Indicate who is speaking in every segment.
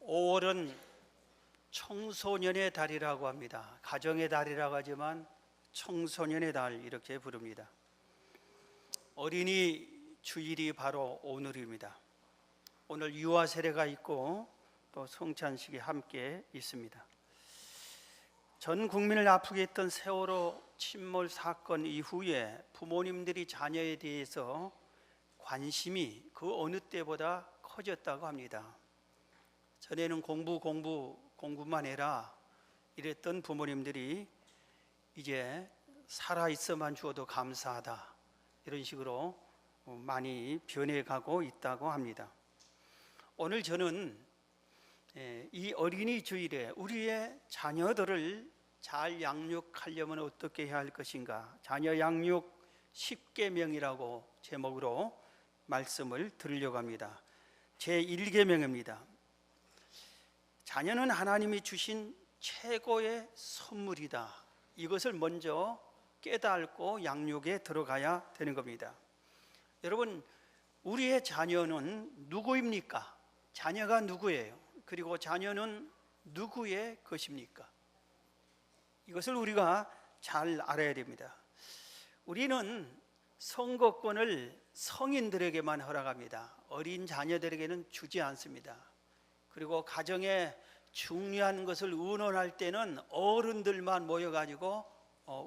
Speaker 1: 5월은 청소년의 달이라고 합니다. 가정의 달이라고 하지만 청소년의 달 이렇게 부릅니다. 어린이 주일이 바로 오늘입니다. 오늘 유아 세례가 있고 또 성찬식이 함께 있습니다. 전 국민을 아프게 했던 세월호 침몰 사건 이후에 부모님들이 자녀에 대해서 관심이 그 어느 때보다 커졌다고 합니다. 전에는 공부만 해라 이랬던 부모님들이 이제 살아있어만 주어도 감사하다 이런 식으로 많이 변해가고 있다고 합니다. 오늘 저는 이 어린이 주일에 우리의 자녀들을 잘 양육하려면 어떻게 해야 할 것인가, 자녀 양육 10계명이라고 제목으로 말씀을 드리려고 합니다. 제1계명입니다. 자녀는 하나님이 주신 최고의 선물이다. 이것을 먼저 깨닫고 양육에 들어가야 되는 겁니다. 여러분, 우리의 자녀는 누구입니까? 자녀가 누구예요? 그리고 자녀는 누구의 것입니까? 이것을 우리가 잘 알아야 됩니다. 우리는 선거권을 성인들에게만 허락합니다. 어린 자녀들에게는 주지 않습니다. 그리고 가정에 중요한 것을 의논할 때는 어른들만 모여가지고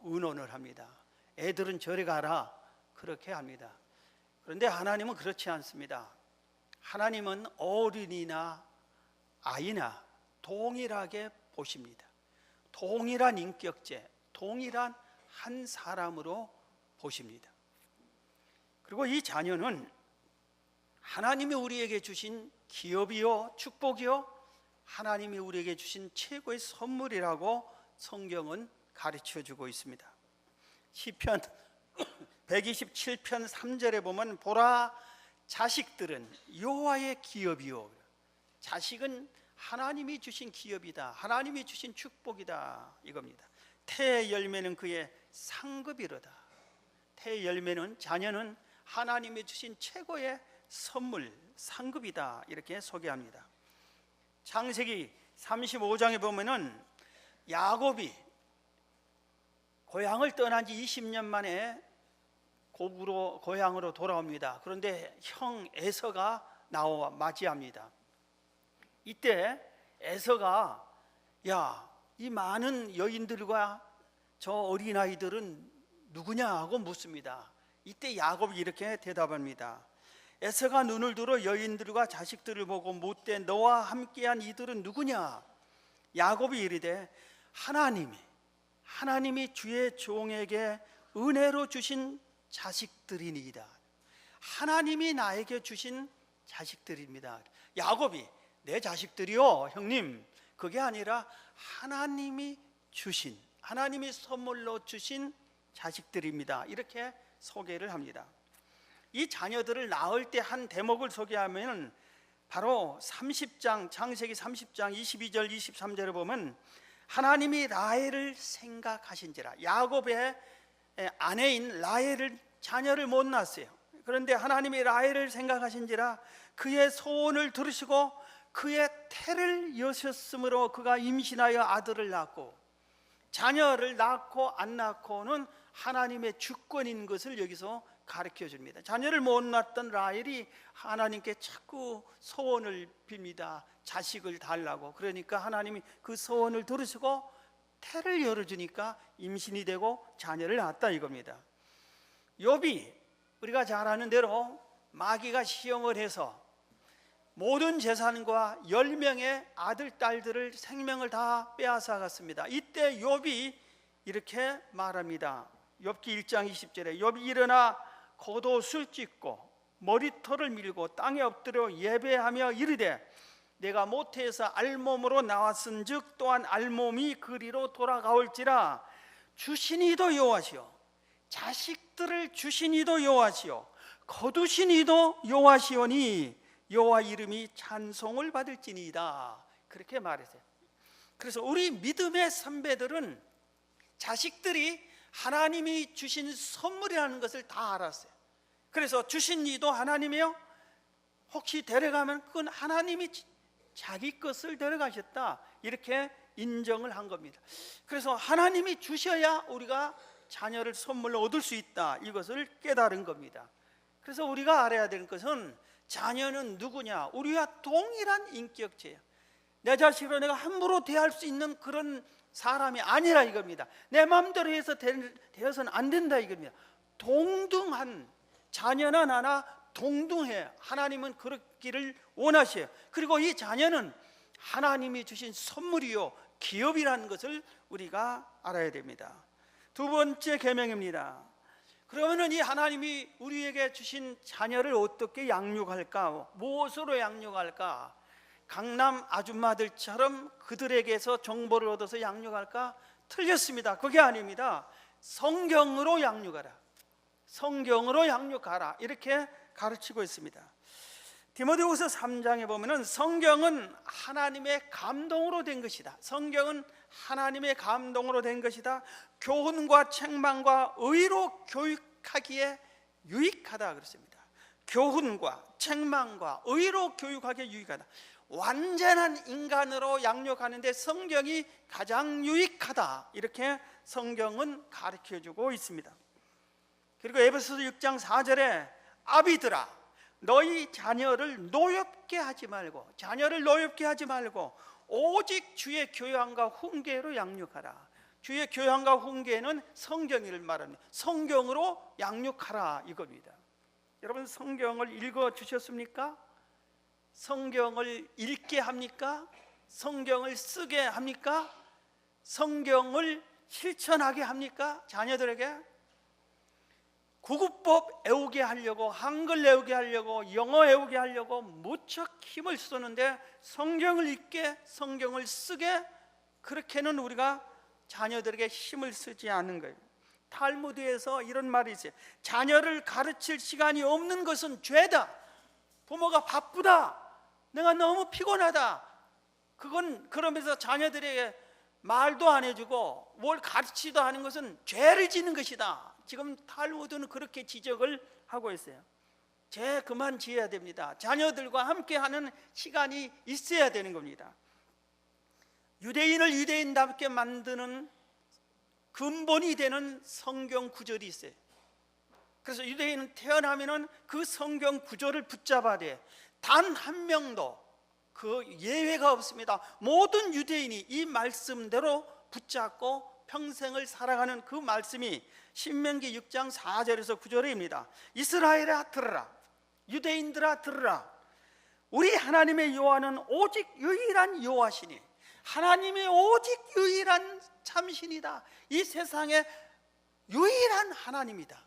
Speaker 1: 의논을 합니다. 애들은 저리 가라 그렇게 합니다. 그런데 하나님은 그렇지 않습니다. 하나님은 어른이나 아이나 동일하게 보십니다. 동일한 인격체, 동일한 한 사람으로 보십니다. 그리고 이 자녀는 하나님이 우리에게 주신 기업이요 축복이요 하나님이 우리에게 주신 최고의 선물이라고 성경은 가르쳐주고 있습니다. 시편 127편 3절에 보면 보라, 자식들은 여호와의 기업이요. 자식은 하나님이 주신 기업이다, 하나님이 주신 축복이다 이겁니다. 태의 열매는 그의 상급이로다. 태의 열매는, 자녀는 하나님이 주신 최고의 선물, 상급이다 이렇게 소개합니다. 창세기 35장에 보면은 야곱이 고향을 떠난 지 20년 만에 고향으로 돌아옵니다. 그런데 형 에서가 나와 맞이합니다. 이때 에서가 이 많은 여인들과 저 어린아이들은 누구냐 하고 묻습니다. 이때 야곱이 이렇게 대답합니다. 에서가 눈을 들어 여인들과 자식들을 보고 묻되 너와 함께한 이들은 누구냐? 야곱이 이르되 하나님이 주의 종에게 은혜로 주신 자식들이니이다. 하나님이 나에게 주신 자식들입니다. 야곱이 내 자식들이요 형님, 그게 아니라 하나님이 선물로 주신 자식들입니다 이렇게 소개를 합니다. 이 자녀들을 낳을 때 한 대목을 소개하면 바로 30장, 창세기 30장 22절 23절에 보면 하나님이 라헬을 생각하신지라. 야곱의 아내인 라헬을 자녀를 못 낳았어요. 그런데 하나님이 라헬을 생각하신지라 그의 소원을 들으시고 그의 태를 여셨으므로 그가 임신하여 아들을 낳고, 자녀를 낳고 안 낳고는 하나님의 주권인 것을 여기서 가르쳐 줍니다. 자녀를 못 낳았던 라헬이 하나님께 자꾸 소원을 빕니다. 자식을 달라고. 그러니까 하나님이 그 소원을 들으시고 태를 열어주니까 임신이 되고 자녀를 낳았다 이겁니다. 욥이 우리가 잘 아는 대로 마귀가 시험을 해서 모든 재산과 10명의 아들, 딸들을 생명을 다 빼앗아 갔습니다. 이때 욥이 이렇게 말합니다. 욥기 1장 20절에 욥이 일어나 겉옷을 찢고 머리털을 밀고 땅에 엎드려 예배하며 이르되 내가 모태에서 알몸으로 나왔은즉 또한 알몸이 그리로 돌아가올지라. 주신 이도 여호와시오, 자식들을 주신 이도 여호와시오, 거두신 이도 여호와시오니 여호와 이름이 찬송을 받을지니이다 그렇게 말했어요. 그래서 우리 믿음의 선배들은 자식들이 하나님이 주신 선물이라는 것을 다 알았어요. 그래서 주신 이도 하나님이요, 혹시 데려가면 그건 하나님이 자기 것을 데려가셨다, 이렇게 인정을 한 겁니다. 그래서 하나님이 주셔야 우리가 자녀를 선물로 얻을 수 있다, 이것을 깨달은 겁니다. 그래서 우리가 알아야 되는 것은 자녀는 누구냐? 우리와 동일한 인격체야. 내 자식으로 내가 함부로 대할 수 있는 그런 사람이 아니라 이겁니다. 내 마음대로 해서 되어서는 안 된다, 이겁니다. 동등한, 자녀나 나나 동등해. 하나님은 그렇기를 원하셔요. 그리고 이 자녀는 하나님이 주신 선물이요, 기업이라는 것을 우리가 알아야 됩니다. 두 번째 계명입니다. 그러면은 이 하나님이 우리에게 주신 자녀를 어떻게 양육할까? 무엇으로 양육할까? 강남 아줌마들처럼 그들에게서 정보를 얻어서 양육할까? 틀렸습니다. 그게 아닙니다. 성경으로 양육하라, 성경으로 양육하라, 이렇게 가르치고 있습니다. 디모데후서 3장에 보면은 성경은 하나님의 감동으로 된 것이다. 성경은 하나님의 감동으로 된 것이다. 교훈과 책망과 의로 교육하기에 유익하다 그랬습니다. 교훈과 책망과 의로 교육하기에 유익하다. 완전한 인간으로 양육하는데 성경이 가장 유익하다, 이렇게 성경은 가르쳐주고 있습니다. 그리고 에베소서 6장 4절에 아비들아, 너희 자녀를 노엽게 하지 말고, 자녀를 노엽게 하지 말고 오직 주의 교양과 훈계로 양육하라. 주의 교양과 훈계는 성경을 말합니다. 성경으로 양육하라, 이겁니다. 여러분, 성경을 읽어 주셨습니까? 성경을 읽게 합니까? 성경을 쓰게 합니까? 성경을 실천하게 합니까? 자녀들에게 구구법 외우게 하려고, 한글 외우게 하려고, 영어 외우게 하려고 무척 힘을 쏘는데 성경을 읽게, 성경을 쓰게, 그렇게는 우리가 자녀들에게 힘을 쓰지 않는 거예요. 탈무드에서 이런 말이 있어요. 자녀를 가르칠 시간이 없는 것은 죄다. 부모가 바쁘다, 내가 너무 피곤하다, 그건 그러면서 자녀들에게 말도 안 해주고 뭘 가르치도 하는 것은 죄를 짓는 것이다. 지금 탈무드는 그렇게 지적을 하고 있어요. 죄 그만 지어야 됩니다. 자녀들과 함께 하는 시간이 있어야 되는 겁니다. 유대인을 유대인답게 만드는 근본이 되는 성경 구절이 있어요. 그래서 유대인은 태어나면은 그 성경 구절을 붙잡아야 돼. 단 한 명도 그 예외가 없습니다. 모든 유대인이 이 말씀대로 붙잡고 평생을 살아가는 그 말씀이 신명기 6장 4절에서 9절입니다. 이스라엘아 들으라, 유대인들아 들으라. 우리 하나님의 여호와는 오직 유일한 여호와시니 하나님의 오직 유일한 참신이다. 이 세상에 유일한 하나님이다.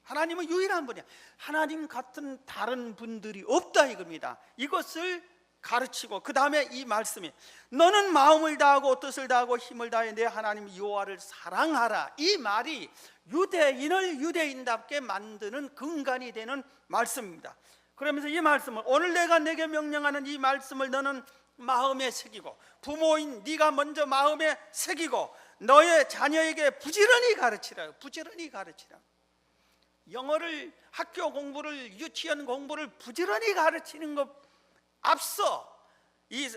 Speaker 1: 하나님은 유일한 분이야. 하나님 같은 다른 분들이 없다, 이겁니다. 이것을 가르치고 그 다음에 이 말씀이 너는 마음을 다하고 뜻을 다하고 힘을 다해 내 하나님 여호와를 사랑하라. 이 말이 유대인을 유대인답게 만드는 근간이 되는 말씀입니다. 그러면서 이 말씀을, 오늘 내가 내게 명령하는 이 말씀을 너는 마음에 새기고, 부모인 네가 먼저 마음에 새기고 너의 자녀에게 부지런히 가르치라. 부지런히 가르치라. 영어를, 학교 공부를, 유치원 공부를 부지런히 가르치는 것 앞서 이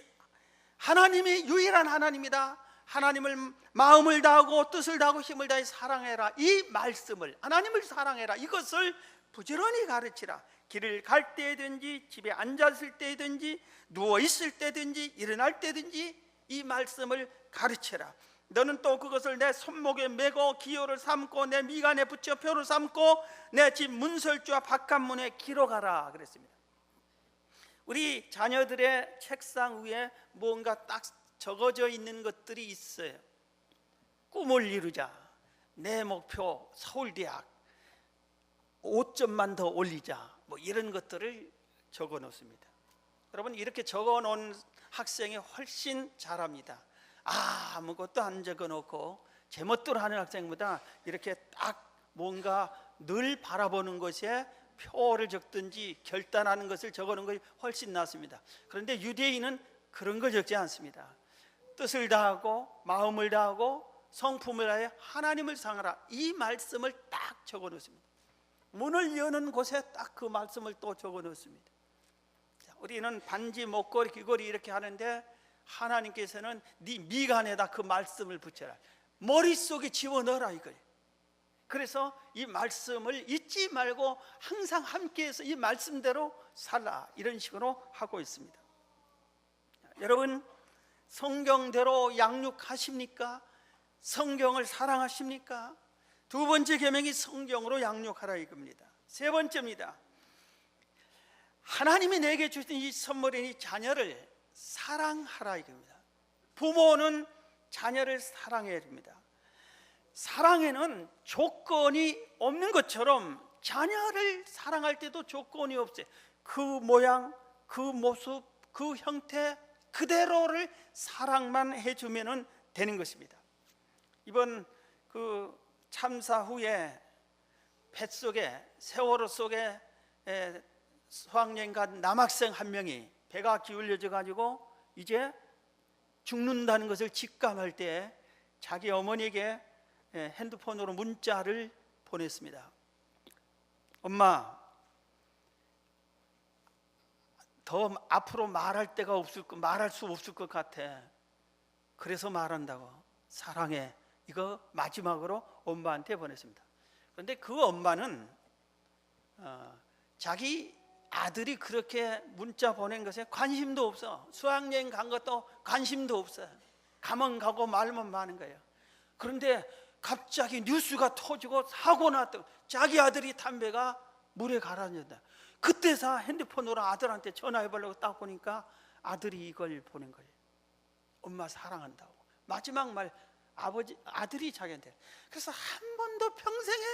Speaker 1: 하나님이 유일한 하나님이다, 하나님을 마음을 다하고 뜻을 다하고 힘을 다해 사랑해라, 이 말씀을, 하나님을 사랑해라, 이것을 부지런히 가르치라. 길을 갈 때든지 집에 앉았을 때든지 누워 있을 때든지 일어날 때든지 이 말씀을 가르쳐라. 너는 또 그것을 내 손목에 메고 기호를 삼고 내 미간에 붙여 표를 삼고 내 집 문설주와 바깥문에 기록하라 그랬습니다. 우리 자녀들의 책상 위에 뭔가 딱 적어져 있는 것들이 있어요. 꿈을 이루자, 내 목표 서울대학 5점만 더 올리자, 뭐 이런 것들을 적어 놓습니다. 여러분, 이렇게 적어 놓은 학생이 훨씬 잘합니다. 아무것도 안 적어 놓고 제멋대로 하는 학생보다 이렇게 딱 뭔가 늘 바라보는 것에 표를 적든지 결단하는 것을 적어 놓은 것이 훨씬 낫습니다. 그런데 유대인은 그런 걸 적지 않습니다. 뜻을 다하고 마음을 다하고 성품을 다해 하나님을 사랑하라, 이 말씀을 딱 적어 놓습니다. 문을 여는 곳에 딱 그 말씀을 또 적어 놓습니다. 우리는 반지, 목걸이, 귀걸이 이렇게 하는데 하나님께서는 네 미간에다 그 말씀을 붙여라, 머릿속에 집어넣어라 이거예요. 그래서 이 말씀을 잊지 말고 항상 함께해서 이 말씀대로 살라, 이런 식으로 하고 있습니다. 여러분, 성경대로 양육하십니까? 성경을 사랑하십니까? 두 번째 계명이 성경으로 양육하라 이겁니다. 세 번째입니다. 하나님이 내게 주신 이 선물인 이 자녀를 사랑하라 이겁니다. 부모는 자녀를 사랑해야 됩니다. 사랑에는 조건이 없는 것처럼 자녀를 사랑할 때도 조건이 없어요. 그 모양, 그 모습, 그 형태 그대로를 사랑만 해주면 되는 것입니다. 이번 그 참사 후에 뱃속에, 세월호 속에 수학여행 간 남학생 한 명이 배가 기울여져 가지고 이제 죽는다는 것을 직감할 때 자기 어머니에게 핸드폰으로 문자를 보냈습니다. 엄마, 더 앞으로 말할 수 없을 것 같아. 그래서 말한다고. 사랑해. 이거 마지막으로 엄마한테 보냈습니다. 그런데 그 엄마는 자기 아들이 그렇게 문자 보낸 것에 관심도 없어. 수학여행 간 것도 관심도 없어. 가면 가고 말면 마는 거예요. 그런데 갑자기 뉴스가 터지고 사고 났다고. 자기 아들이 담배가 물에 가라앉는다. 그때서 핸드폰으로 아들한테 전화해보려고 딱 보니까 아들이 이걸 보낸 거예요. 엄마 사랑한다고. 마지막 말 아들이 자기한테. 그래서 한 번도 평생에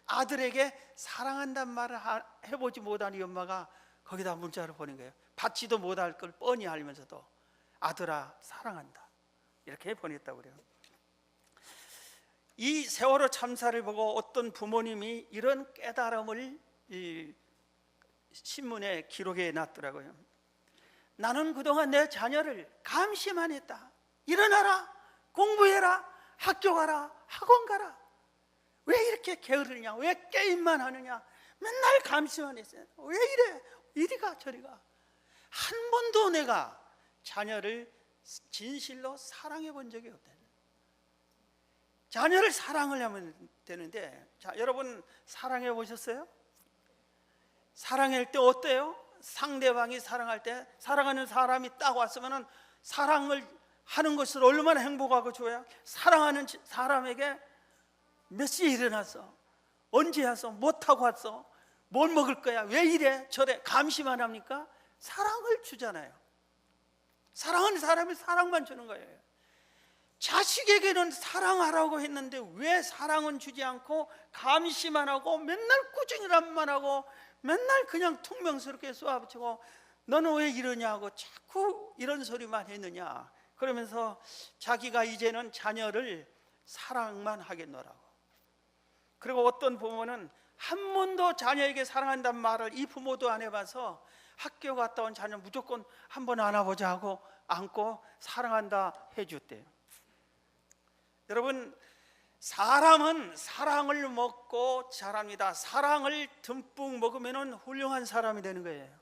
Speaker 1: 아들에게 사랑한다는 말을 해보지 못한 이 엄마가 거기다 문자를 보낸 거예요. 받지도 못할 걸 뻔히 알면서도 아들아 사랑한다 이렇게 보냈다고 그래요. 이 세월호 참사를 보고 어떤 부모님이 이런 깨달음을 신문에 기록해 놨더라고요. 나는 그동안 내 자녀를 감시만 했다. 일어나라, 공부해라, 학교 가라, 학원 가라. 왜 이렇게 게으르냐? 왜 게임만 하느냐? 맨날 감시만 했어요. 왜 이래? 이리가 저리가. 한 번도 내가 자녀를 진실로 사랑해 본 적이 없다. 자녀를 사랑을 하면 되는데, 자, 여러분 사랑해 보셨어요? 사랑할 때 어때요? 상대방이 사랑할 때, 사랑하는 사람이 딱 왔으면 사랑을 하는 것을 얼마나 행복하고 좋아요. 사랑하는 사람에게 몇 시에 일어났어? 언제 왔어? 뭐 타고 왔어? 뭘 먹을 거야? 왜 이래? 저래? 감시만 합니까? 사랑을 주잖아요. 사랑하는 사람이 사랑만 주는 거예요. 자식에게는 사랑하라고 했는데 왜 사랑은 주지 않고 감시만 하고 맨날 꾸중이란만 하고 맨날 그냥 퉁명스럽게 쏘아붙이고 너는 왜 이러냐고 자꾸 이런 소리만 했느냐. 그러면서 자기가 이제는 자녀를 사랑만 하겠노라고. 그리고 어떤 부모는 한 번도 자녀에게 사랑한다는 말을 이 부모도 안 해봐서 학교 갔다 온 자녀 무조건 한번 안아보자 하고 안고 사랑한다 해줬대요. 여러분, 사람은 사랑을 먹고 자랍니다. 사랑을 듬뿍 먹으면 훌륭한 사람이 되는 거예요.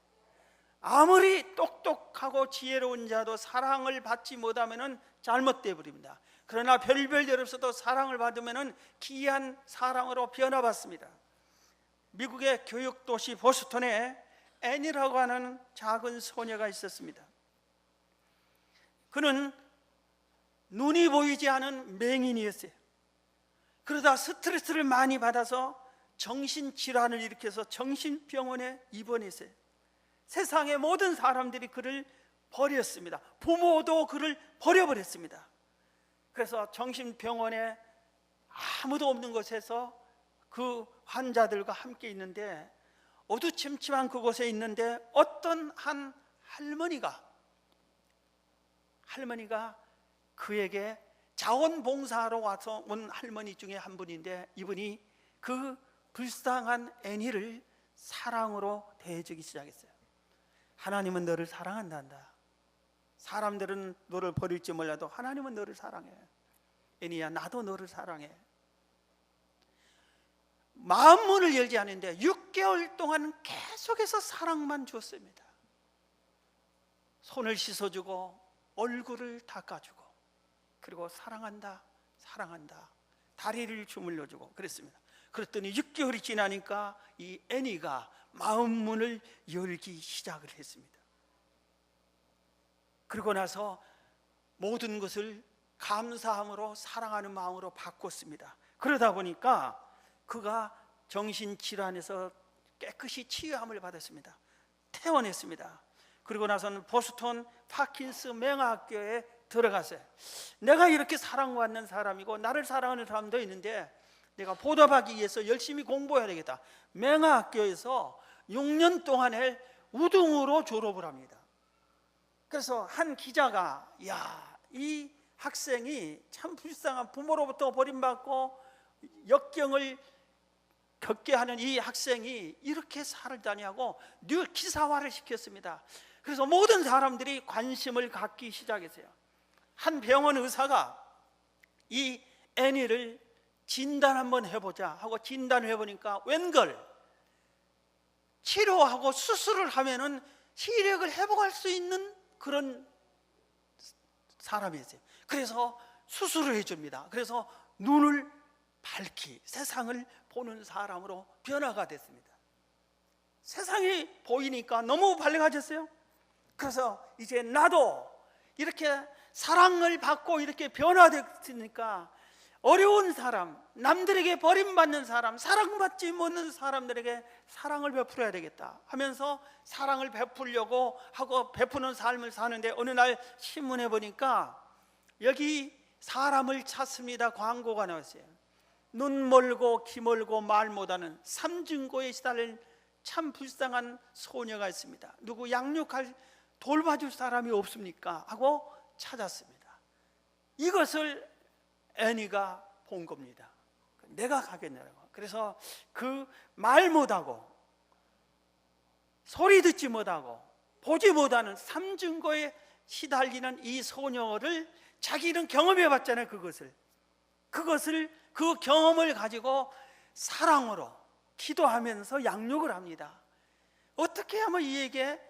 Speaker 1: 아무리 똑똑하고 지혜로운 자도 사랑을 받지 못하면 잘못되어 버립니다. 그러나 별별 일 없어도 사랑을 받으면 기이한 사랑으로 변화받습니다. 미국의 교육도시 보스턴에 애니라고 하는 작은 소녀가 있었습니다. 그는 눈이 보이지 않은 맹인이었어요. 그러다 스트레스를 많이 받아서 정신질환을 일으켜서 정신병원에 입원했어요. 세상의 모든 사람들이 그를 버렸습니다. 부모도 그를 버려버렸습니다. 그래서 정신병원에 아무도 없는 곳에서 그 환자들과 함께 있는데 어두침침한 그곳에 있는데 어떤 한 할머니가 그에게 자원봉사하러 와서 온 할머니 중에 한 분인데 이분이 그 불쌍한 애니를 사랑으로 대해주기 시작했어요. 하나님은 너를 사랑한단다. 사람들은 너를 버릴지 몰라도 하나님은 너를 사랑해. 애니야, 나도 너를 사랑해. 마음문을 열지 않는데 6개월 동안 계속해서 사랑만 줬습니다. 손을 씻어주고 얼굴을 닦아주고, 그리고 사랑한다 사랑한다 다리를 주물러주고 그랬습니다. 그랬더니 6개월이 지나니까 이 애니가 마음 문을 열기 시작을 했습니다. 그러고 나서 모든 것을 감사함으로 사랑하는 마음으로 바꿨습니다. 그러다 보니까 그가 정신질환에서 깨끗이 치유함을 받았습니다. 퇴원했습니다. 그리고 나서는 보스턴 파킨스 맹아학교에 들어갔어요. 내가 이렇게 사랑받는 사람이고 나를 사랑하는 사람도 있는데 내가 보답하기 위해서 열심히 공부해야 되겠다. 맹아학교에서 6년 동안에 우등으로 졸업을 합니다. 그래서 한 기자가 이 학생이 참 불쌍한, 부모로부터 버림받고 역경을 겪게 하는 이 학생이 이렇게 살다니 하고 기사화를 시켰습니다. 그래서 모든 사람들이 관심을 갖기 시작했어요. 한 병원 의사가 이 애니를 진단 한번 해보자 하고 진단을 해보니까 웬걸 치료하고 수술을 하면은 시력을 회복할 수 있는 그런 사람이었어요. 그래서 수술을 해줍니다. 그래서 눈을 밝히 세상을 보는 사람으로 변화가 됐습니다. 세상이 보이니까 너무 밝아졌어요. 그래서 이제 나도 이렇게 사랑을 받고 이렇게 변화됐으니까 어려운 사람, 남들에게 버림받는 사람, 사랑받지 못하는 사람들에게 사랑을 베풀어야 되겠다 하면서 사랑을 베풀려고 하고 베푸는 삶을 사는데, 어느 날 신문에 보니까 여기 사람을 찾습니다 광고가 나왔어요. 눈 멀고 귀 멀고 말 못하는 삼중고에 시달린 참 불쌍한 소녀가 있습니다. 누구 양육할 돌봐줄 사람이 없습니까? 하고 찾았습니다. 이것을 애니가 본 겁니다. 내가 가겠냐고. 그래서 그 말 못하고 소리 듣지 못하고 보지 못하는 삼중고에 시달리는 이 소녀를 자기는 경험해 봤잖아요. 그 경험을 가지고 사랑으로 기도하면서 양육을 합니다. 어떻게 하면 이에게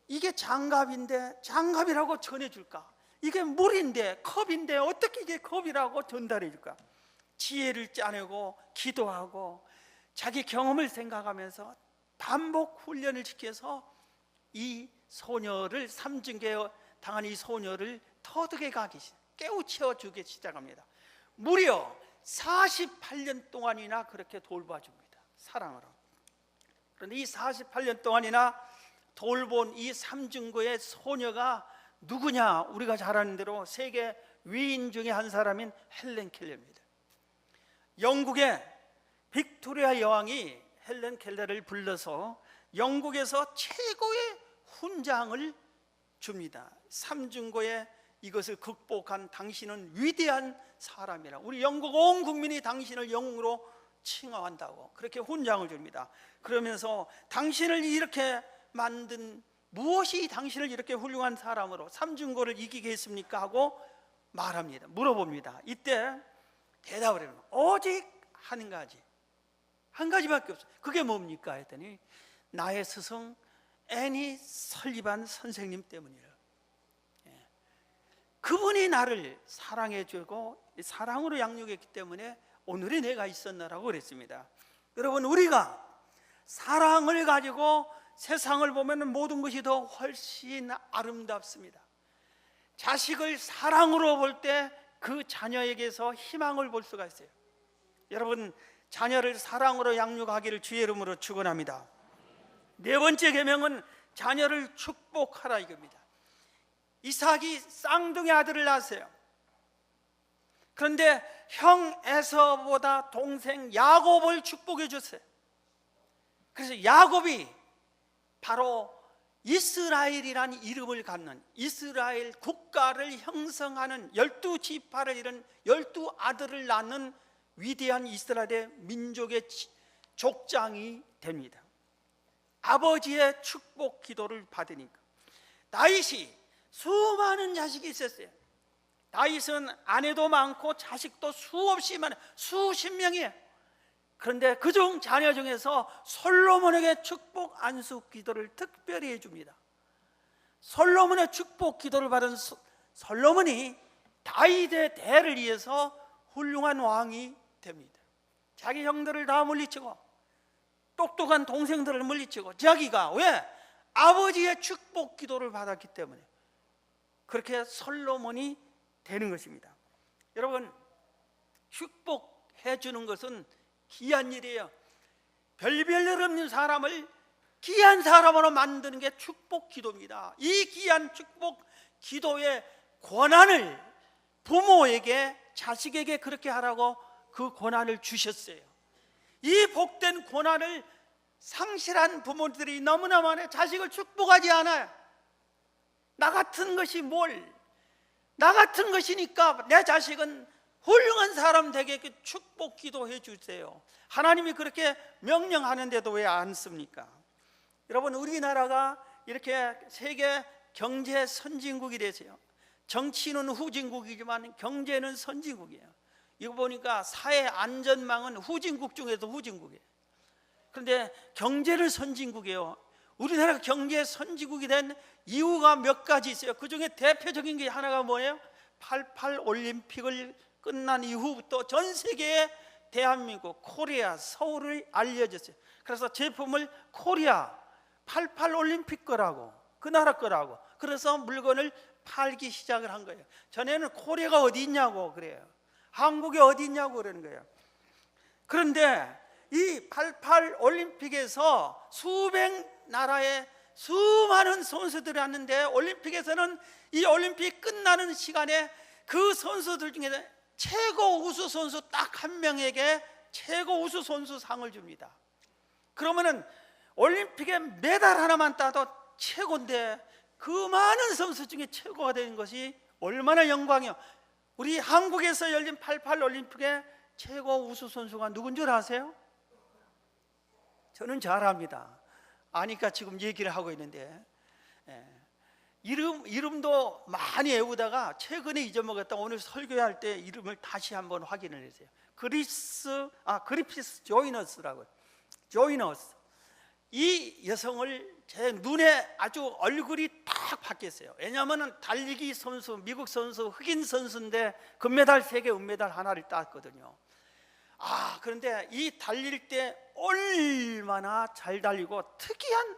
Speaker 1: 이게 장갑인데 장갑이라고 전해줄까? 이게 물인데 컵인데 어떻게 이게 컵이라고 전달해 줄까? 지혜를 짜내고 기도하고 자기 경험을 생각하면서 반복 훈련을 시켜서 이 소녀를, 삼중계 당한 이 소녀를 터득해 가기, 깨우쳐 주기 시작합니다. 무려 48년 동안이나 그렇게 돌봐줍니다. 사랑으로. 그런데 이 48년 동안이나 돌본 이 삼중고의 소녀가 누구냐? 우리가 잘 아는 대로 세계 위인 중에 한 사람인 헬렌 켈러입니다. 영국의 빅토리아 여왕이 헬렌 켈러를 불러서 영국에서 최고의 훈장을 줍니다. 삼중고의 이것을 극복한 당신은 위대한 사람이라, 우리 영국 온 국민이 당신을 영웅으로 칭호한다고 그렇게 훈장을 줍니다. 그러면서 당신을 이렇게 만든 무엇이 당신을 이렇게 훌륭한 사람으로 삼중고를 이기게 했습니까? 하고 말합니다. 물어봅니다. 이때 대답을 해요. 오직 한 가지밖에 없어요. 그게 뭡니까? 했더니 나의 스승 애니 설리반 선생님 때문이라. 그분이 나를 사랑해주고 사랑으로 양육했기 때문에 오늘의 내가 있었나라고 그랬습니다. 여러분, 우리가 사랑을 가지고 세상을 보면 모든 것이 더 훨씬 아름답습니다. 자식을 사랑으로 볼 때 그 자녀에게서 희망을 볼 수가 있어요. 여러분, 자녀를 사랑으로 양육하기를 주의 이름으로 축원합니다. 네 번째 계명은 자녀를 축복하라 이겁니다. 이삭이 쌍둥이 아들을 낳았어요. 그런데 형 에서보다 동생 야곱을 축복해 줬어요. 그래서 야곱이 바로 이스라엘이란 이름을 갖는, 이스라엘 국가를 형성하는 12지파를 이룬 12아들을 낳는 위대한 이스라엘의 민족의 족장이 됩니다. 아버지의 축복 기도를 받으니까. 다윗이 수많은 자식이 있었어요. 다윗은 아내도 많고 자식도 수없이 많아요. 수십 명이에요. 그런데 그중 자녀 중에서 솔로몬에게 축복 안수 기도를 특별히 해줍니다. 솔로몬의 축복 기도를 받은 솔로몬이 다윗의 대를 위해서 훌륭한 왕이 됩니다. 자기 형들을 다 물리치고 똑똑한 동생들을 물리치고 자기가 왜? 아버지의 축복 기도를 받았기 때문에 그렇게 솔로몬이 되는 것입니다. 여러분, 축복해 주는 것은 귀한 일이에요. 별별 없는 사람을 귀한 사람으로 만드는 게 축복 기도입니다. 이 귀한 축복 기도의 권한을 부모에게, 자식에게 그렇게 하라고 그 권한을 주셨어요. 이 복된 권한을 상실한 부모들이 너무나 많아요. 자식을 축복하지 않아요. 나 같은 것이 나 같은 것이니까 내 자식은 훌륭한 사람 되게 축복 기도해 주세요. 하나님이 그렇게 명령하는데도 왜 안 씁니까? 여러분, 우리나라가 이렇게 세계 경제 선진국이 되세요. 정치는 후진국이지만 경제는 선진국이에요. 이거 보니까 사회 안전망은 후진국 중에도 후진국이에요. 그런데 경제를 선진국이에요. 우리나라가 경제 선진국이 된 이유가 몇 가지 있어요. 그 중에 대표적인 게 하나가 뭐예요? 88 올림픽을 끝난 이후부터 전 세계에 대한민국, 코리아, 서울을 알려졌어요. 그래서 제품을 코리아 88 올림픽 거라고, 그 나라 거라고, 그래서 물건을 팔기 시작을 한 거예요. 전에는 코리아가 어디 있냐고 그래요. 한국이 어디 있냐고 그러는 거예요. 그런데 이 88 올림픽에서 수백 나라의 수많은 선수들이 왔는데, 올림픽에서는 이 올림픽 끝나는 시간에 그 선수들 중에 최고 우수 선수 딱 한 명에게 최고 우수 선수 상을 줍니다. 그러면은 올림픽에 메달 하나만 따도 최고인데 그 많은 선수 중에 최고가 되는 것이 얼마나 영광이요. 우리 한국에서 열린 88 올림픽의 최고 우수 선수가 누군 줄 아세요? 저는 잘 압니다. 아니까 지금 얘기를 하고 있는데, 이름도 많이 외우다가 최근에 잊어먹었다. 오늘 설교할 때 이름을 다시 한번 확인을 했어요. 그리피스 조이너스라고요. 조이너스. 이 여성을 제 눈에 아주 얼굴이 딱 바뀌었어요. 왜냐하면 달리기 선수, 미국 선수, 흑인 선수인데 금메달 3개, 은메달 하나를 땄거든요. 그런데 이 달릴 때 얼마나 잘 달리고 특이한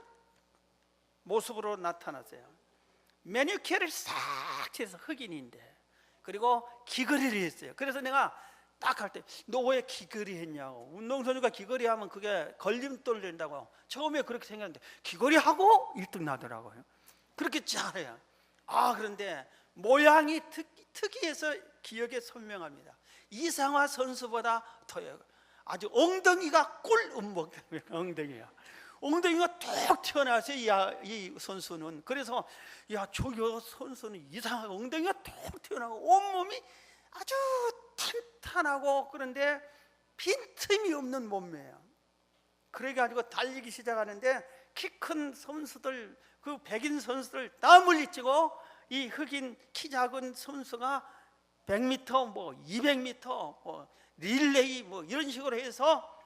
Speaker 1: 모습으로 나타났어요. 매니큐어를 싹 해서, 흑인인데, 그리고 귀걸이를 했어요. 그래서 내가 딱 할 때 너 왜 귀걸이 했냐고. 운동선수가 귀걸이 하면 그게 걸림돌 된다고 처음에 그렇게 생각했는데 귀걸이 하고 1등 나더라고요. 그렇게 잘해요. 그런데 모양이 특이해서 기억에 선명합니다. 이상화 선수보다 더 아주 엉덩이가 꿀음목 엉덩이야. 엉덩이가 툭 튀어나왔어요. 이 선수는. 그래서 저 선수는 이상하게 엉덩이가 툭 튀어나오고 온몸이 아주 탄탄하고, 그런데 빈틈이 없는 몸매예요. 그래가지고 달리기 시작하는데 키 큰 선수들, 그 백인 선수들 다 물리치고 이 흑인 키 작은 선수가 100m, 200m, 릴레이 이런 식으로 해서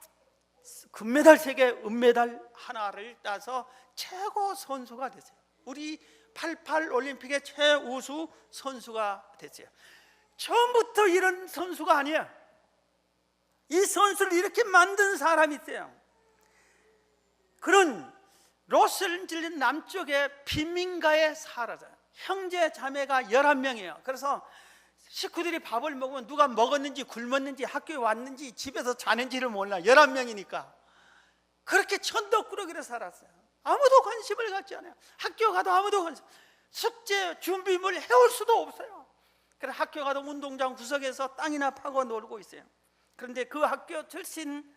Speaker 1: 금메달 3개, 은메달 하나를 따서 최고 선수가 됐어요. 우리 88 올림픽의 최우수 선수가 됐어요. 처음부터 이런 선수가 아니에요. 이 선수를 이렇게 만든 사람이 있어요. 그런 로스앤젤레스 남쪽의 빈민가에 살아요. 형제 자매가 11명이에요. 그래서 식구들이 밥을 먹으면 누가 먹었는지 굶었는지 학교에 왔는지 집에서 자는지를 몰라. 11명이니까 그렇게 천덕꾸러기로 살았어요. 아무도 관심을 갖지 않아요. 학교 가도 아무도 숙제 준비물 해올 수도 없어요. 그래서 학교 가도 운동장 구석에서 땅이나 파고 놀고 있어요. 그런데 그 학교 출신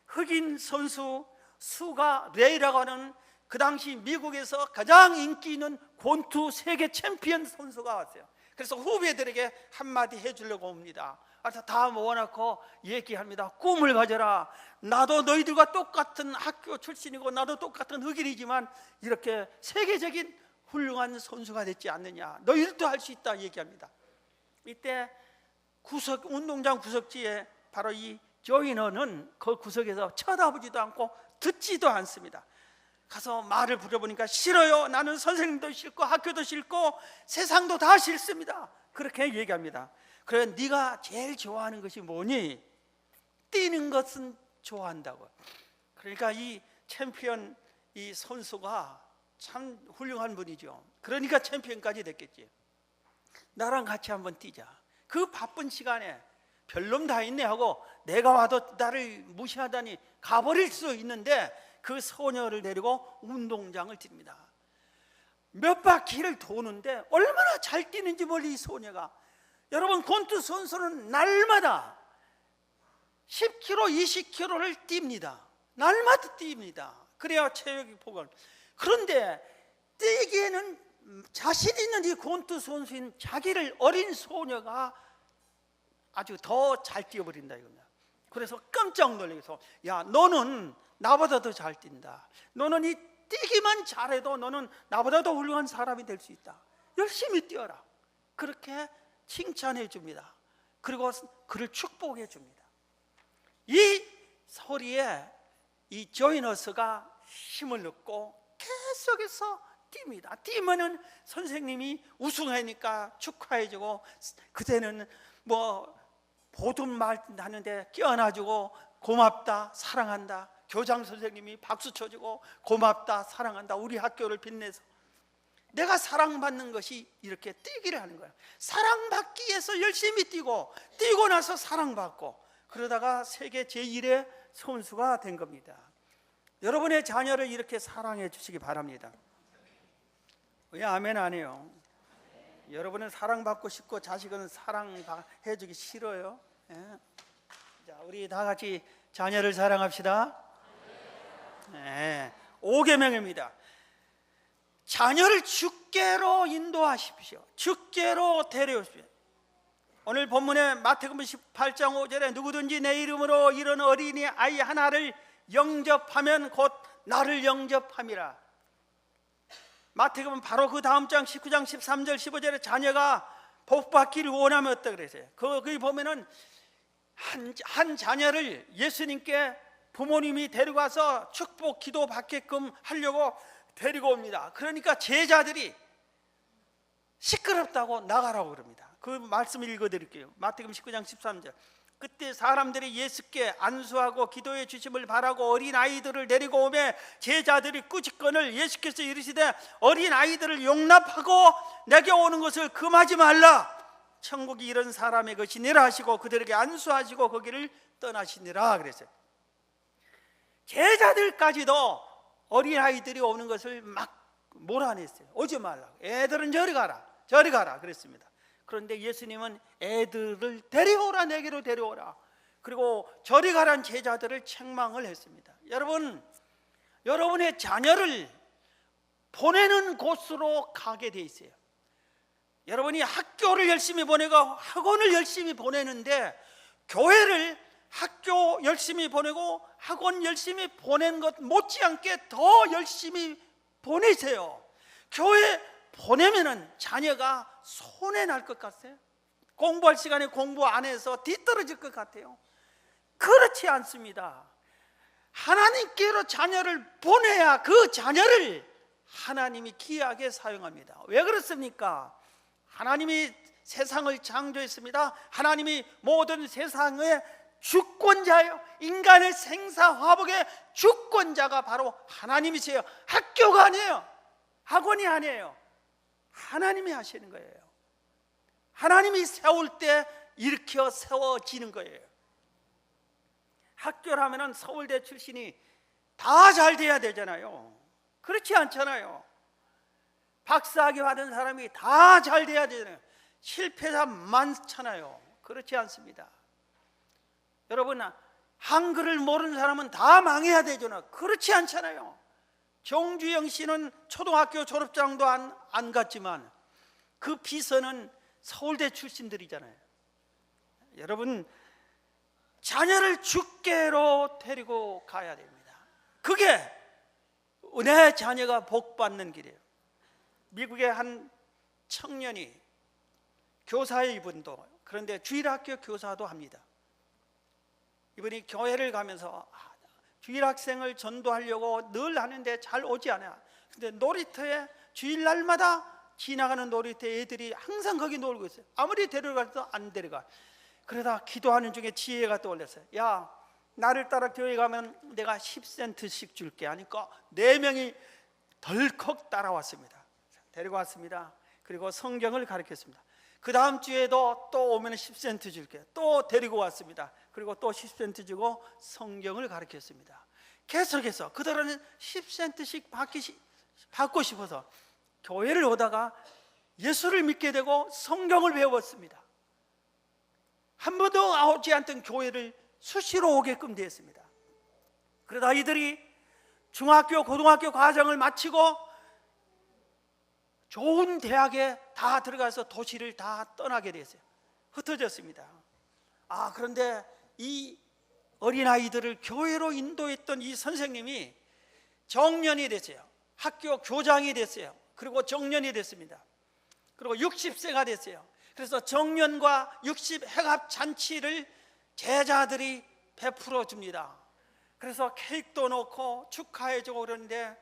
Speaker 1: 흑인 선수 수가 레이라고 하는 그 당시 미국에서 가장 인기 있는 권투 세계 챔피언 선수가 왔어요. 그래서 후배들에게 한마디 해주려고 옵니다. 그래서 다 모아놓고 얘기합니다. 꿈을 가져라. 나도 너희들과 똑같은 학교 출신이고 나도 똑같은 흑인이지만 이렇게 세계적인 훌륭한 선수가 됐지 않느냐. 너희들도 할 수 있다 얘기합니다. 이때 운동장 구석지에 바로 이 조이너는 그 구석에서 쳐다보지도 않고 듣지도 않습니다. 가서 말을 부려보니까 싫어요. 나는 선생님도 싫고 학교도 싫고 세상도 다 싫습니다. 그렇게 얘기합니다. 그래, 네가 제일 좋아하는 것이 뭐니? 뛰는 것은 좋아한다고. 그러니까 이 챔피언, 이 선수가 참 훌륭한 분이죠. 그러니까 챔피언까지 됐겠지. 나랑 같이 한번 뛰자. 그 바쁜 시간에 별놈 다 있네 하고 내가 와도 나를 무시하다니 가버릴 수 있는데 그 소녀를 데리고 운동장을 뜁니다. 몇 바퀴를 도는데 얼마나 잘 뛰는지 몰리 이 소녀가. 여러분, 권투 선수는 날마다 10km, 20km를 뜁니다. 날마다 뜁니다. 그래야 체력이 보강. 그런데 뛰기에는 자신 있는 이 권투 선수인 자기를 어린 소녀가 아주 더 잘 뛰어버린다 이겁니다. 그래서 깜짝 놀라서, 야, 너는 나보다 더 잘 뛴다. 너는 이 뛰기만 잘해도 너는 나보다 더 훌륭한 사람이 될 수 있다. 열심히 뛰어라. 그렇게 칭찬해 줍니다. 그리고 그를 축복해 줍니다. 이 소리에 이 조이너스가 힘을 얻고 계속해서 뜁니다. 뛰면은 선생님이 우승하니까 축하해주고, 그때는 뭐 모든 말 하는데 끼어놔주고 고맙다, 사랑한다. 교장 선생님이 박수 쳐주고 고맙다, 사랑한다. 우리 학교를 빛내서. 내가 사랑받는 것이 이렇게 뛰기를 하는 거야. 사랑받기 위해서 열심히 뛰고 나서 사랑받고, 그러다가 세계 제1의 선수가 된 겁니다. 여러분의 자녀를 이렇게 사랑해 주시기 바랍니다. 왜 아멘 안 해요? 여러분은 사랑받고 싶고 자식은 사랑해 주기 싫어요? 예? 자, 우리 다 같이 자녀를 사랑합시다. 예. 5계명입니다. 자녀를 주께로 인도하십시오. 주께로 데려오십시오. 오늘 본문의 마태복음 18장 5절에 누구든지 내 이름으로 이런 어린이 아이 하나를 영접하면 곧 나를 영접함이라. 마태복음 바로 그 다음 장 19장 13절 15절에 자녀가 복받기를 원하면 어떻다 그랬어요. 거기 보면은 한 자녀를 예수님께 부모님이 데려가서 축복 기도 받게끔 하려고 데리고 옵니다. 그러니까 제자들이 시끄럽다고 나가라고 그럽니다. 그 말씀을 읽어드릴게요. 마태복음 19장 13절. 그때 사람들이 예수께 안수하고 기도해 주심을 바라고 어린아이들을 데리고 오매 제자들이 꾸짖건을 예수께서 이르시되 어린아이들을 용납하고 내게 오는 것을 금하지 말라. 천국이 이런 사람의 것이니라 하시고 그들에게 안수하시고 거기를 떠나시니라 그랬어요. 제자들까지도 어린아이들이 오는 것을 막 몰아냈어요. 오지 말라고. 애들은 저리 가라 그랬습니다. 그런데 예수님은 애들을 데려오라, 내게로 데려오라. 그리고 저리 가란 제자들을 책망을 했습니다. 여러분, 여러분의 자녀를 보내는 곳으로 가게 돼 있어요. 여러분이 학교를 열심히 보내고 학원을 열심히 보내는데 교회를 학교 열심히 보내고 학원 열심히 보낸 것 못지않게 더 열심히 보내세요. 교회 보내면은 자녀가 손해 날 것 같아요? 공부할 시간에 공부 안 해서 뒤떨어질 것 같아요? 그렇지 않습니다. 하나님께로 자녀를 보내야 그 자녀를 하나님이 귀하게 사용합니다. 왜 그렇습니까? 하나님이 세상을 창조했습니다. 하나님이 모든 세상의 주권자예요. 인간의 생사화복의 주권자가 바로 하나님이세요. 학교가 아니에요. 학원이 아니에요. 하나님이 하시는 거예요. 하나님이 세울 때 일으켜 세워지는 거예요. 학교라면 서울대 출신이 다 잘 돼야 되잖아요. 그렇지 않잖아요. 박사학위 받은 사람이 다 잘 돼야 되잖아요. 실패자 많잖아요. 그렇지 않습니다. 여러분, 한글을 모르는 사람은 다 망해야 되잖아요. 그렇지 않잖아요. 정주영 씨는 초등학교 졸업장도 안 갔지만 그 비서는 서울대 출신들이잖아요. 여러분, 자녀를 주께로 데리고 가야 됩니다. 그게 내 자녀가 복받는 길이에요. 미국의 한 청년이 교사의 이분도, 그런데 주일학교 교사도 합니다. 이분이 교회를 가면서 주일학생을 전도하려고 늘 하는데 잘 오지 않아요. 근데 놀이터에 주일날마다 지나가는 놀이터에 애들이 항상 거기 놀고 있어요. 아무리 데려가도 안 데려가. 그러다 기도하는 중에 지혜가 떠올랐어요. 야, 나를 따라 교회 가면 내가 10센트씩 줄게 하니까 4명이 덜컥 따라왔습니다. 데리고 왔습니다. 그리고 성경을 가르쳤습니다. 그 다음 주에도 또 오면 10센트 줄게. 또 데리고 왔습니다. 그리고 또 10센트 주고 성경을 가르쳤습니다. 계속해서 그들은 10센트씩 받고 싶어서 교회를 오다가 예수를 믿게 되고 성경을 배웠습니다. 한 번도 오지 않던 교회를 수시로 오게끔 되었습니다. 그러다 이들이 중학교, 고등학교 과정을 마치고 좋은 대학에 다 들어가서 도시를 다 떠나게 됐어요. 흩어졌습니다. 그런데 이 어린아이들을 교회로 인도했던 이 선생님이 정년이 됐어요. 학교 교장이 됐어요. 그리고 정년이 됐습니다. 그리고 60세가 됐어요. 그래서 정년과 60 회갑 잔치를 제자들이 베풀어 줍니다. 그래서 케이크도 놓고 축하해주고 그러는데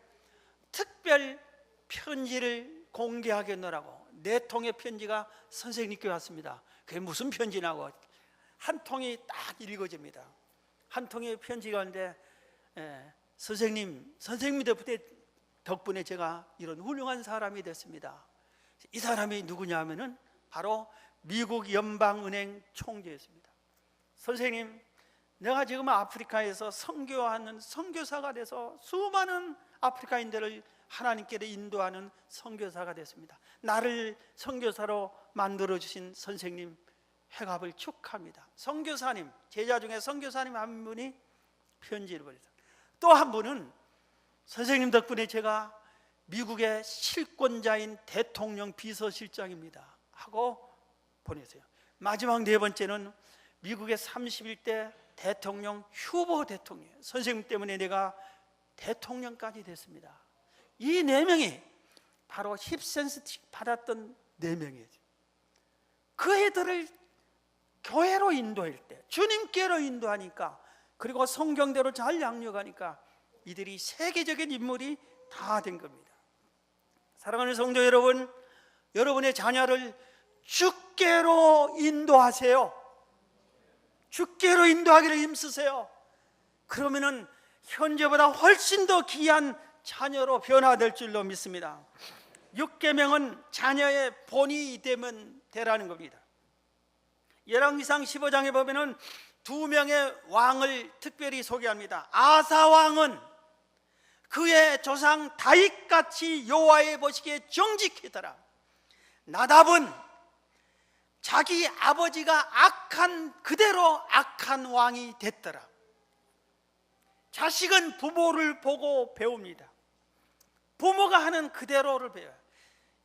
Speaker 1: 특별 편지를 공개하겠노라고 4통의 편지가 선생님께 왔습니다. 그게 무슨 편지냐고 한 통이 딱 읽어집니다. 한 통의 편지가 있는데 선생님 덕분에 제가 이런 훌륭한 사람이 됐습니다. 이 사람이 누구냐 하면은 바로 미국 연방은행 총재였습니다. 선생님, 내가 지금 아프리카에서 선교하는 선교사가 돼서 수많은 아프리카인들을 하나님께로 인도하는 선교사가 됐습니다. 나를 선교사로 만들어주신 선생님 회갑을 축하합니다. 선교사님, 제자 중에 선교사님 한 분이 편지를 보냈어요. 또 한 분은 선생님 덕분에 제가 미국의 실권자인 대통령 비서실장입니다 하고 보내세요. 마지막 4번째는 미국의 31대 대통령 휴보 대통령, 선생님 때문에 내가 대통령까지 됐습니다. 이 4명이 바로 10센트씩 받았던 4명이에요. 그 애들을 교회로 인도할 때, 주님께로 인도하니까, 그리고 성경대로 잘 양육하니까 이들이 세계적인 인물이 다 된 겁니다. 사랑하는 성도 여러분, 여러분의 자녀를 주께로 인도하세요. 주께로 인도하기를 힘쓰세요. 그러면은 현재보다 훨씬 더 귀한 자녀로 변화될 줄로 믿습니다. 6계명은 자녀의 본이 되면 되라는 겁니다. 열왕기상 15장에 보면은 2명의 왕을 특별히 소개합니다. 아사 왕은 그의 조상 다윗같이 여호와의 보시기에 정직했더라. 나답은 자기 아버지가 악한 그대로 악한 왕이 됐더라. 자식은 부모를 보고 배웁니다. 부모가 하는 그대로를 배워요.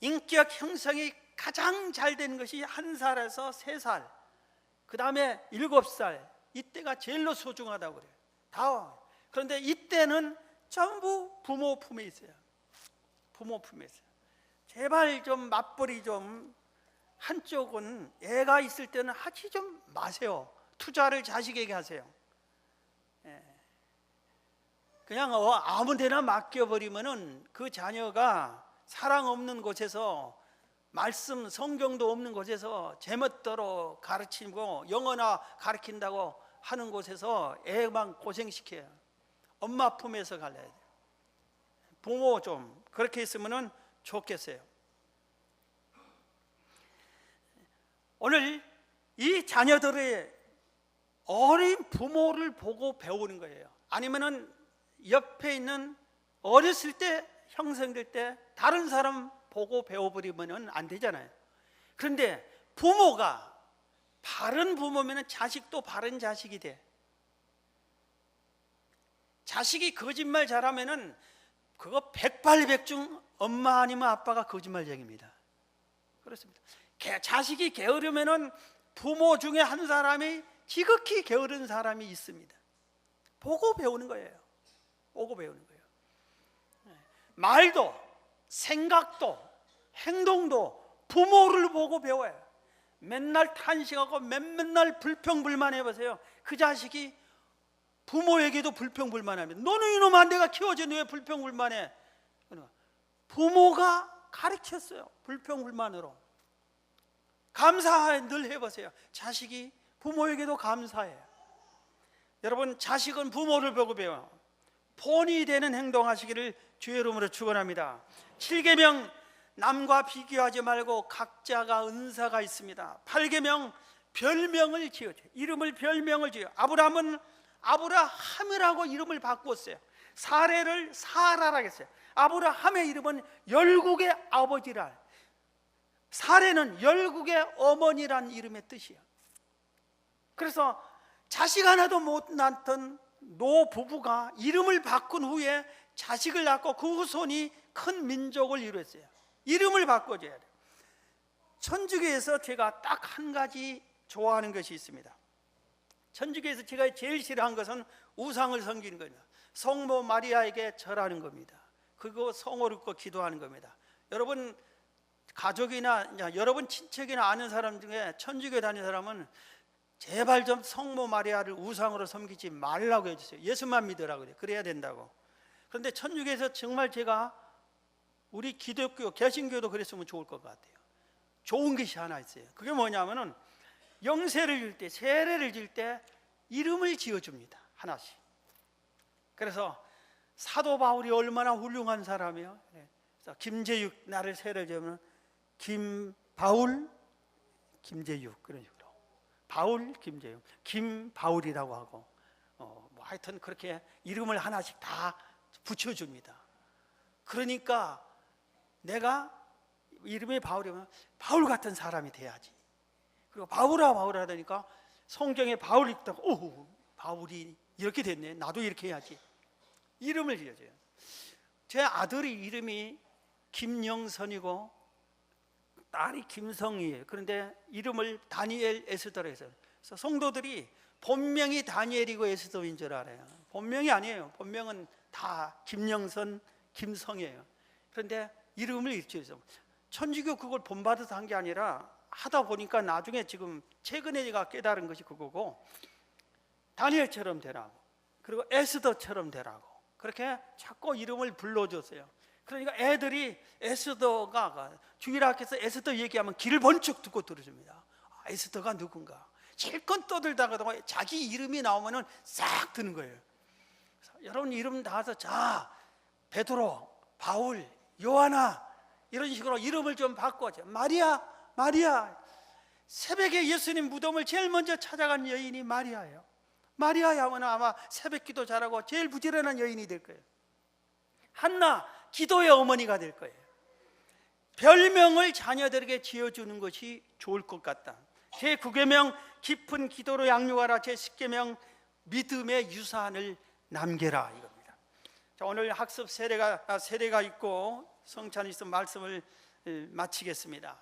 Speaker 1: 인격 형성이 가장 잘 되는 것이 1살에서 3살, 그 다음에 7살, 이때가 제일로 소중하다고 그래요. 그런데 이때는 전부 부모 품에 있어요. 부모 품에 있어요. 제발 좀 맞벌이 좀, 한쪽은 애가 있을 때는 하지 좀 마세요. 투자를 자식에게 하세요. 그냥 아무 데나 맡겨버리면은 그 자녀가 사랑 없는 곳에서, 말씀 성경도 없는 곳에서 제멋대로 가르치고 영어나 가르친다고 하는 곳에서 애만 고생시켜요. 엄마 품에서 갈라야 돼요. 부모 좀 그렇게 있으면 좋겠어요. 오늘 이 자녀들의 어린 부모를 보고 배우는 거예요. 아니면은 옆에 있는 어렸을 때 형성될 때 다른 사람 보고 배워버리면 안 되잖아요. 그런데 부모가 바른 부모면 자식도 바른 자식이 돼. 자식이 거짓말 잘하면은 그거 백발백중 엄마 아니면 아빠가 거짓말쟁입니다. 그렇습니다. 자식이 게으르면은 부모 중에 한 사람이 지극히 게으른 사람이 있습니다. 보고 배우는 거예요. 보고 배우는 거예요. 말도 생각도 행동도 부모를 보고 배워요. 맨날 탄식하고 맨날 불평불만 해보세요. 그 자식이 부모에게도 불평불만합니다. 너는 이놈아 내가 키워줬는데 왜 불평불만해? 부모가 가르쳤어요. 불평불만으로. 감사 늘 해보세요. 자식이 부모에게도 감사해요. 여러분, 자식은 부모를 보고 배워요. 본이 되는 행동하시기를 주의 이름으로 축원합니다. 7계명 남과 비교하지 말고 각자가 은사가 있습니다. 8계명 별명을 지어줘요. 이름을 별명을 지어요. 아브라함은 아브라함이라고 이름을 바꿨어요. 사레를 사라라고 했어요. 아브라함의 이름은 열국의 아버지라. 사레는 열국의 어머니란 이름의 뜻이에요. 그래서 자식 하나도 못 낳던 노부부가 이름을 바꾼 후에 자식을 낳고 그 후손이 큰 민족을 이루었어요. 이름을 바꿔줘야 돼요. 천주교에서 제가 딱 한 가지 좋아하는 것이 있습니다. 천주교에서 제가 제일 싫어하는 것은 우상을 섬기는 겁니다. 성모 마리아에게 절하는 겁니다. 그거 성호를 거 기도하는 겁니다. 여러분 가족이나 여러분 친척이나 아는 사람 중에 천주교 다니는 사람은 제발 좀 성모 마리아를 우상으로 섬기지 말라고 해주세요. 예수만 믿으라고 그래요. 그래야 된다고. 그런데 천주교에서 정말 제가 우리 기독교, 개신교도 그랬으면 좋을 것 같아요. 좋은 것이 하나 있어요. 그게 뭐냐면은 영세를 줄 때, 세례를 줄 때 이름을 지어줍니다. 하나씩. 그래서 사도 바울이 얼마나 훌륭한 사람이에요. 그래서 김재육 나를 세례 주면 김바울, 김재육 그런 식으로. 바울, 김재육, 김바울이라고 하고 뭐 하여튼 그렇게 이름을 하나씩 다 붙여줍니다. 그러니까 내가 이름이 바울이면 바울 같은 사람이 돼야지. 그리고 바울아 하다니까 성경에 바울이 있다고 오 바울이 이렇게 됐네. 나도 이렇게 해야지. 이름을 지어줘요. 제 아들이 이름이 김영선이고 딸이 김성희예요. 그런데 이름을 다니엘 에스더라고 해서 성도들이 본명이 다니엘이고 에스더인 줄 알아요. 본명이 아니에요. 본명은 다 김영선, 김성희예요. 그런데 이름을 일치해서 천주교 그걸 본받아서 한 게 아니라 하다 보니까 나중에 지금 최근에 제가 깨달은 것이 그거고 다니엘처럼 되라고 그리고 에스더처럼 되라고 그렇게 자꾸 이름을 불러줬어요. 그러니까 애들이 에스더가 주일학교에서 에스더 얘기하면 귀를 번쩍 듣고 들어줍니다. 아, 에스더가 누군가 실컷 떠들다가 자기 이름이 나오면은 싹 드는 거예요. 여러분 이름 나와서 자 베드로, 바울, 요하나 이런 식으로 이름을 좀 바꿔줘. 마리아. 새벽에 예수님 무덤을 제일 먼저 찾아간 여인이 마리아예요. 마리아야면 아마 새벽기도 잘하고 제일 부지런한 여인이 될 거예요. 한나 기도의 어머니가 될 거예요. 별명을 자녀들에게 지어주는 것이 좋을 것 같다. 제9계명 깊은 기도로 양육하라. 제10계명 믿음의 유산을 남겨라 이겁니다. 자, 오늘 학습 세례가 있고 성찬이 있어 말씀을 마치겠습니다.